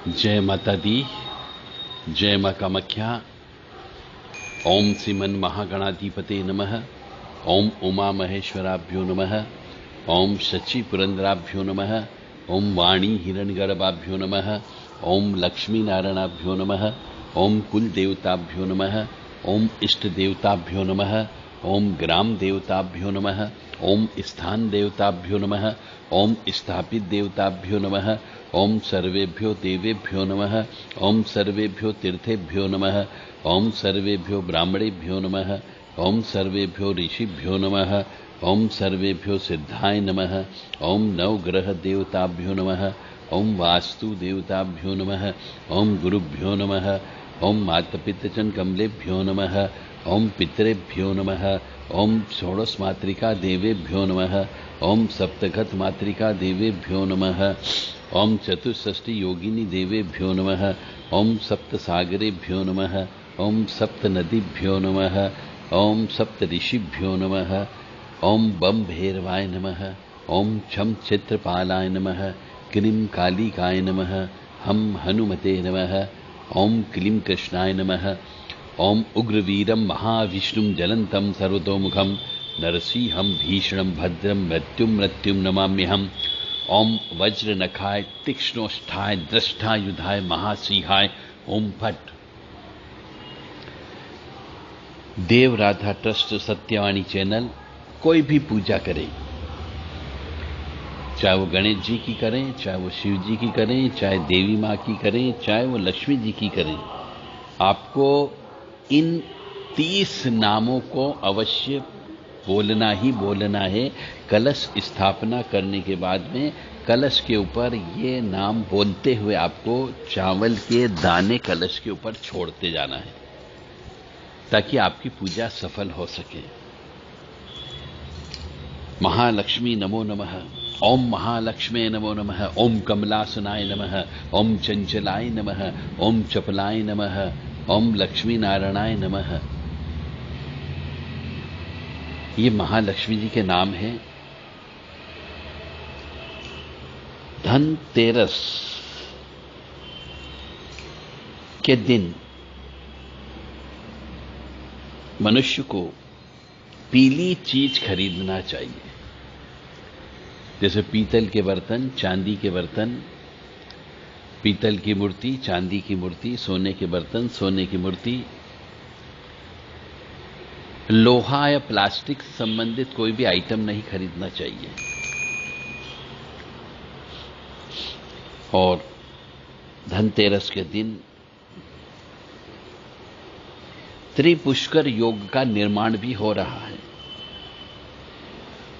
जय माता दी, जय मां कामाख्या। ओम श्रीमन महागणाधिपते नमः। ओम उमा महेश्वराभ्यो नमः। ओम शचि पुरंदराभ्यो नमः। ओम वाणी हिरण्यगर्भाभ्यो नमः। ओम लक्ष्मी नारायणाभ्यो नमः। ओम कुल देवताभ्यो नमः। ओम इष्ट देवताभ्यो नमः। ओम ग्राम देवताभ्यो नमः। ओम स्थान देवताभ्यो नमः। ओम स्थापित देवताभ्यो नमः। ओम सर्वेभ्यो देवेभ्यो नमः। ओम सर्वेभ्यो तीर्थेभ्यो नमः। ओम सर्वेभ्यो ब्राह्मणेभ्यो नमः। ओम सर्वेभ्यो ऋषिभ्यो नमः। ओम सर्वेभ्यो सिद्धाय नमः। ओम नवग्रह देवताभ्यो नमः। ओम वास्तु देवताभ्यो नमः। ओम गुरुभ्यो नमः। ओम मातपितृचन कमलेभ्यो नमः। ओम पितरेभ्यो नमः। ओम षोडश मातृका देवेभ्यो नमः। ओम सप्तगत मातृका देवेभ्यो नमः। ओम चतुष्षष्टि योगिनी देवेभ्यो नमः। ओम सप्त सागरेभ्यो नमः। ओम सप्त नदीभ्यो नमः। ओम सप्त ऋषिभ्यो नमः। ओम बम भैरवाय नमः। ओम छम चित्रपालाय नमः। क्लीं कालिकाय नमः। हम हनुमते नमः। ओम क्लीं कृष्णाय नमः। ओम उग्रवीरं महाविष्णुं जलंतं सर्वतोमुखं नरसिंहं भीषणं भद्रं मृत्युं नमाम्यहम्। ओम वज्र नखाय तीक्ष्णोष्ठाय दृष्टायुधाय महासिंहाय ओम फट। देव राधा ट्रस्ट सत्यवाणी चैनल कोई भी पूजा करे, चाहे वो गणेश जी की करें, चाहे वो शिव जी की करें, चाहे देवी माँ की करें, चाहे वो लक्ष्मी जी की करें, आपको इन 30 नामों को अवश्य बोलना ही बोलना है। कलश स्थापना करने के बाद में कलश के ऊपर ये नाम बोलते हुए आपको चावल के दाने कलश के ऊपर छोड़ते जाना है, ताकि आपकी पूजा सफल हो सके। महालक्ष्मी नमो नमः। ओम महालक्ष्मी नमो नमः। ओम कमलासनाय नमः। ओम चंचलाय नमः। ओम चपलाय नमः। ओम लक्ष्मी नारायणाय नमः। ये महालक्ष्मी जी के नाम हैं। धनतेरस के दिन मनुष्य को पीली चीज खरीदना चाहिए, जैसे पीतल के बर्तन, चांदी के बर्तन, पीतल की मूर्ति, चांदी की मूर्ति, सोने के बर्तन, सोने की मूर्ति। लोहा या प्लास्टिक से संबंधित कोई भी आइटम नहीं खरीदना चाहिए। और धनतेरस के दिन त्रिपुष्कर योग का निर्माण भी हो रहा है।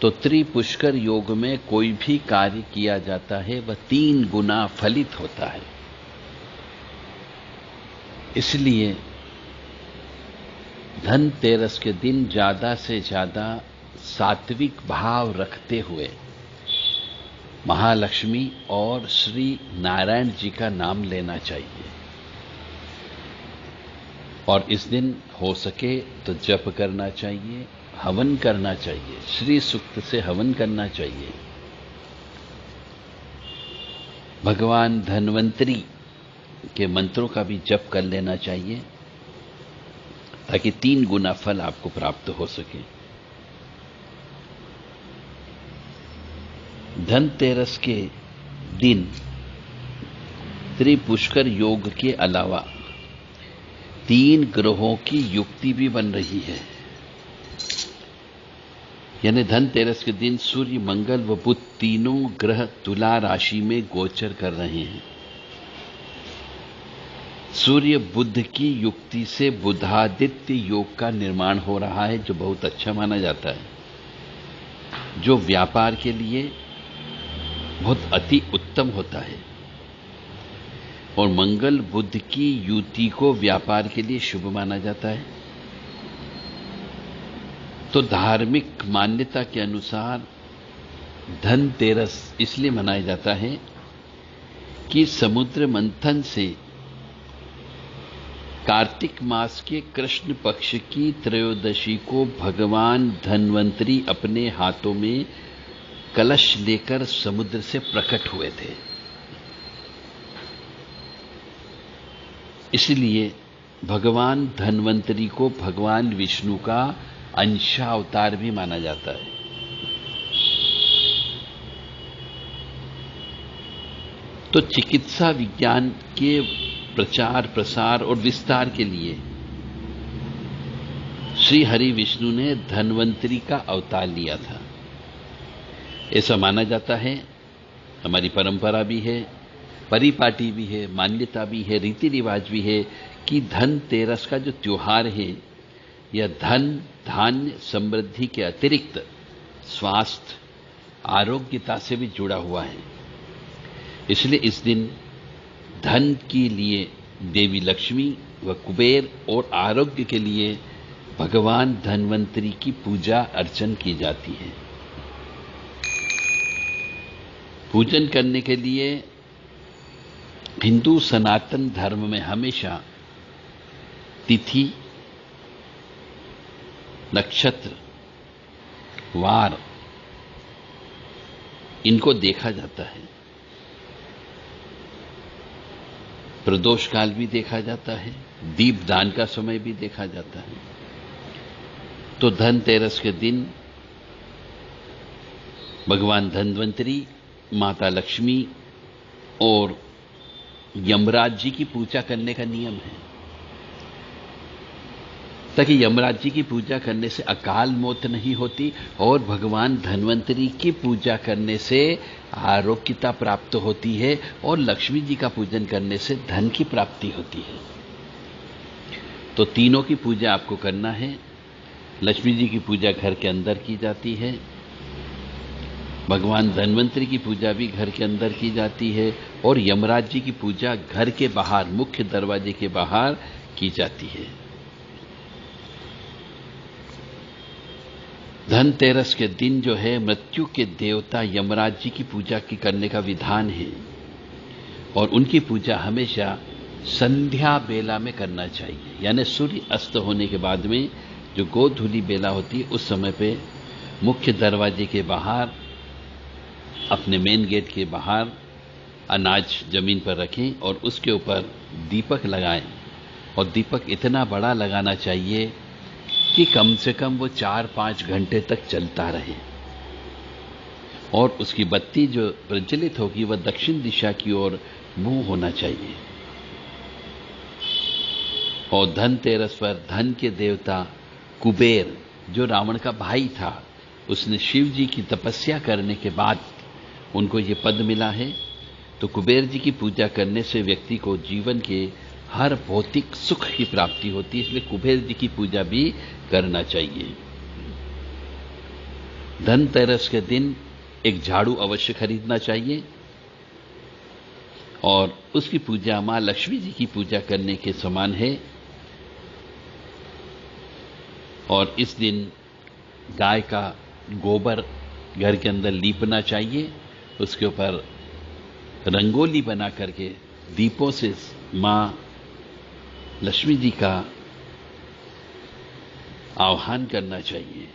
तो त्रिपुष्कर योग में कोई भी कार्य किया जाता है वह 3 गुना फलित होता है। इसलिए धनतेरस के दिन ज्यादा से ज्यादा सात्विक भाव रखते हुए महालक्ष्मी और श्री नारायण जी का नाम लेना चाहिए। और इस दिन हो सके तो जप करना चाहिए, हवन करना चाहिए, श्री सूक्त से हवन करना चाहिए। भगवान धन्वंतरी के मंत्रों का भी जप कर लेना चाहिए, ताकि 3 गुना फल आपको प्राप्त हो सके। धनतेरस के दिन त्रिपुष्कर योग के अलावा 3 ग्रहों की युक्ति भी बन रही है। यानी धनतेरस के दिन सूर्य, मंगल व बुध तीनों ग्रह तुला राशि में गोचर कर रहे हैं। सूर्य बुध की युक्ति से बुधादित्य योग का निर्माण हो रहा है, जो बहुत अच्छा माना जाता है, जो व्यापार के लिए बहुत अति उत्तम होता है। और मंगल बुध की युति को व्यापार के लिए शुभ माना जाता है। तो धार्मिक मान्यता के अनुसार धनतेरस इसलिए मनाया जाता है कि समुद्र मंथन से कार्तिक मास के कृष्ण पक्ष की त्रयोदशी को भगवान धन्वंतरी अपने हाथों में कलश लेकर समुद्र से प्रकट हुए थे। इसलिए भगवान धन्वंतरी को भगवान विष्णु का अंशावतार भी माना जाता है। तो चिकित्सा विज्ञान के प्रचार प्रसार और विस्तार के लिए श्री हरि विष्णु ने धन्वंतरी का अवतार लिया था, ऐसा माना जाता है। हमारी परंपरा भी है, परिपाटी भी है, मान्यता भी है, रीति रिवाज भी है कि धनतेरस का जो त्योहार है यह धन धान्य समृद्धि के अतिरिक्त स्वास्थ्य आरोग्यता से भी जुड़ा हुआ है। इसलिए इस दिन धन के लिए देवी लक्ष्मी व कुबेर और आरोग्य के लिए भगवान धन्वंतरी की पूजा अर्चन की जाती है। पूजन करने के लिए हिंदू सनातन धर्म में हमेशा तिथि, नक्षत्र, वार इनको देखा जाता है। प्रदोष काल भी देखा जाता है, दीपदान का समय भी देखा जाता है। तो धनतेरस के दिन भगवान धन्वंतरी, माता लक्ष्मी और यमराज जी की पूजा करने का नियम है, ताकि यमराज जी की पूजा करने से अकाल मौत नहीं होती और भगवान धन्वंतरी की पूजा करने से आरोग्यता प्राप्त होती है और लक्ष्मी जी का पूजन करने से धन की प्राप्ति होती है। तो तीनों की पूजा आपको करना है। लक्ष्मी जी की पूजा घर के अंदर की जाती है, भगवान धन्वंतरी की पूजा भी घर के अंदर की जाती है और यमराज जी की पूजा घर के बाहर मुख्य दरवाजे के बाहर की जाती है। धनतेरस के दिन जो है मृत्यु के देवता यमराज जी की पूजा की करने का विधान है और उनकी पूजा हमेशा संध्या बेला में करना चाहिए, यानी सूर्य अस्त होने के बाद में जो गोधूली बेला होती है उस समय पे मुख्य दरवाजे के बाहर, अपने मेन गेट के बाहर अनाज जमीन पर रखें और उसके ऊपर दीपक लगाएं और दीपक इतना बड़ा लगाना चाहिए कि कम से कम वो 4-5 घंटे तक चलता रहे और उसकी बत्ती जो प्रज्वलित होगी वह दक्षिण दिशा की ओर मुंह होना चाहिए। और धनतेरस पर धन के देवता कुबेर, जो रावण का भाई था, उसने शिव जी की तपस्या करने के बाद उनको ये पद मिला है। तो कुबेर जी की पूजा करने से व्यक्ति को जीवन के हर भौतिक सुख की प्राप्ति होती है, इसलिए कुबेर जी की पूजा भी करना चाहिए। धनतेरस के दिन एक झाड़ू अवश्य खरीदना चाहिए और उसकी पूजा मां लक्ष्मी जी की पूजा करने के समान है। और इस दिन गाय का गोबर घर के अंदर लीपना चाहिए, उसके ऊपर रंगोली बना करके दीपों से मां लक्ष्मी जी का आह्वान करना चाहिए।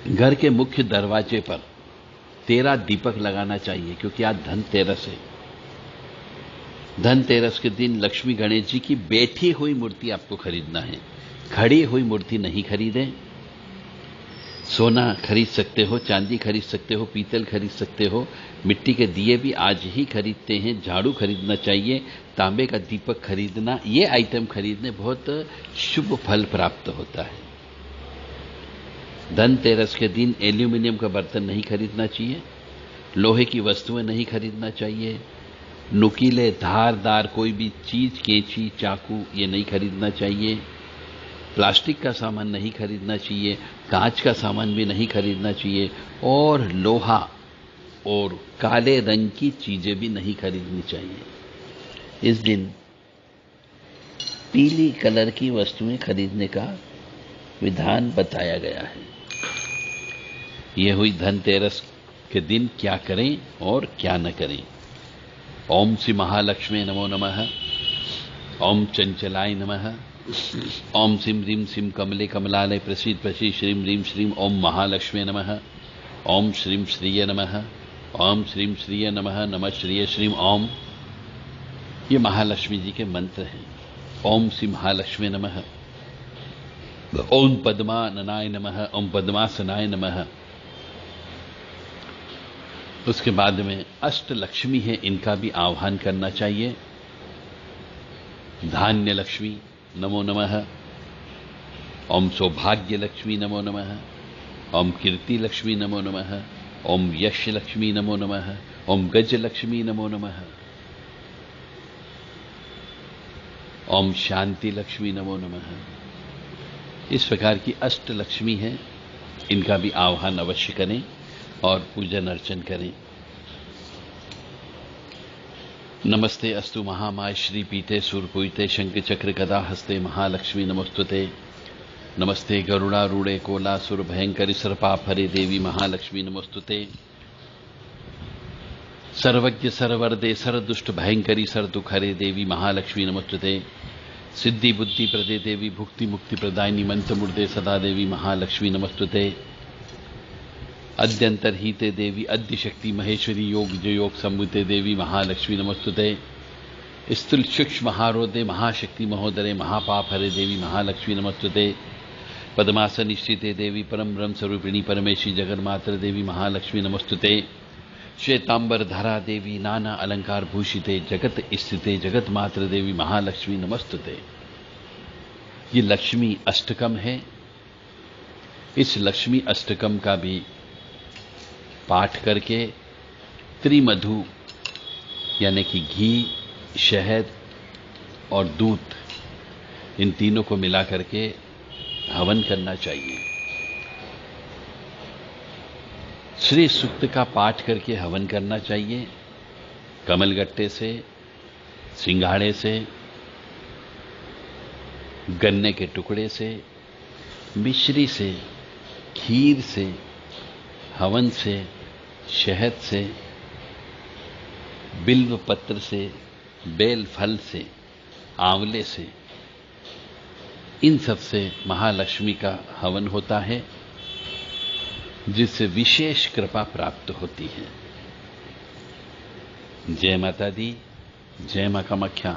घर के मुख्य दरवाजे पर 13 दीपक लगाना चाहिए, क्योंकि आज धनतेरस है। धनतेरस के दिन लक्ष्मी गणेश जी की बैठी हुई मूर्ति आपको खरीदना है, खड़ी हुई मूर्ति नहीं खरीदें। सोना खरीद सकते हो, चांदी खरीद सकते हो, पीतल खरीद सकते हो, मिट्टी के दिए भी आज ही खरीदते हैं, झाड़ू खरीदना चाहिए, तांबे का दीपक खरीदना, ये आइटम खरीदने बहुत शुभ फल प्राप्त होता है। धनतेरस के दिन एल्यूमिनियम का बर्तन नहीं खरीदना चाहिए, लोहे की वस्तुएं नहीं खरीदना चाहिए, नुकीले धारदार कोई भी चीज, कैंची, चाकू, ये नहीं खरीदना चाहिए, प्लास्टिक का सामान नहीं खरीदना चाहिए, कांच का सामान भी नहीं खरीदना चाहिए और लोहा और काले रंग की चीजें भी नहीं खरीदनी चाहिए। इस दिन पीली कलर की वस्तुएं खरीदने का विधान बताया गया है। यह हुई धनतेरस के दिन क्या करें और क्या न करें। ओम श्री महालक्ष्मी नमो नमः। ओम चंचलाय नमः। ओम सिम ह्रीम सिम कमले कमलालय प्रसीद प्रसीद श्रीम ह्रीम श्रीम ओम महालक्ष्मी नमः। ओम श्रीम श्रीय नमः। ओम श्रीम श्रीय नमः। नमः श्रीय श्रीम ओम ये महालक्ष्मी जी के मंत्र हैं। ओम श्री महालक्ष्मी नमः, ओम पद्माननाय नमः, ओम पद्मासनाय नमः। उसके बाद में अष्ट लक्ष्मी है, इनका भी आह्वान करना चाहिए। धान्य लक्ष्मी नमो नमः, ओम सौभाग्य लक्ष्मी नमो नमः, ओम कीर्ति लक्ष्मी नमो नमः, ओम यश लक्ष्मी नमो नमः, ओम गज लक्ष्मी नमो नमः, ओम शांति लक्ष्मी नमो नमः। इस प्रकार की अष्ट लक्ष्मी है, इनका भी आह्वान अवश्य करें और पूजन अर्चन करें। नमस्ते अस्तु महामाय श्री पीते सूर्यपूजिते शंख चक्र गदा हस्ते महालक्ष्मी नमोस्तुते। नमस्ते गरुड़ारूढ़े कोलासुर भयंकरी सर्पाफरे देवी महालक्ष्मी नमोस्तुते। सर्वज्ञ सर्वरदे सर्वदुष्ट भयंकरी सर्वदुखहरे देवी महालक्ष्मी नमोस्तुते। सिद्धि बुद्धि प्रदे देवी भुक्ति मुक्ति प्रदायिनी मंत्रमूर्ते सदा देवी महालक्ष्मी नमोस्तुते। अद्यंतरहिते देवी अद्य शक्ति महेश्वरी योग जयोग संभूते देवी महालक्ष्मी नमोस्तुते। स्थूल सूक्ष्म महारोदे महाशक्ति महोदरे महापाप हरे देवी महालक्ष्मी नमोस्तुते। पद्मासन स्थिते देवी परम ब्रह्म स्वरूपिणी परमेश्वरी जगन्मात्र देवी महालक्ष्मी नमोस्तुते। श्वेतांबर धरा देवी नाना अलंकार भूषिते जगत स्थिते जगत मात्र देवी महालक्ष्मी नमस्तुते। ये लक्ष्मी अष्टकम है। इस लक्ष्मी अष्टकम का भी पाठ करके त्रिमधु यानी कि घी, शहद और दूध, इन तीनों को मिला करके हवन करना चाहिए। श्री सूक्त का पाठ करके हवन करना चाहिए। कमलगट्टे से, सिंघाड़े से, गन्ने के टुकड़े से, मिश्री से, खीर से, हवन से, शहद से, बिल्व पत्र से, बेल फल से, आंवले से, इन सब से महालक्ष्मी का हवन होता है, जिससे विशेष कृपा प्राप्त होती है। जय माता दी, जय मां कामाख्या।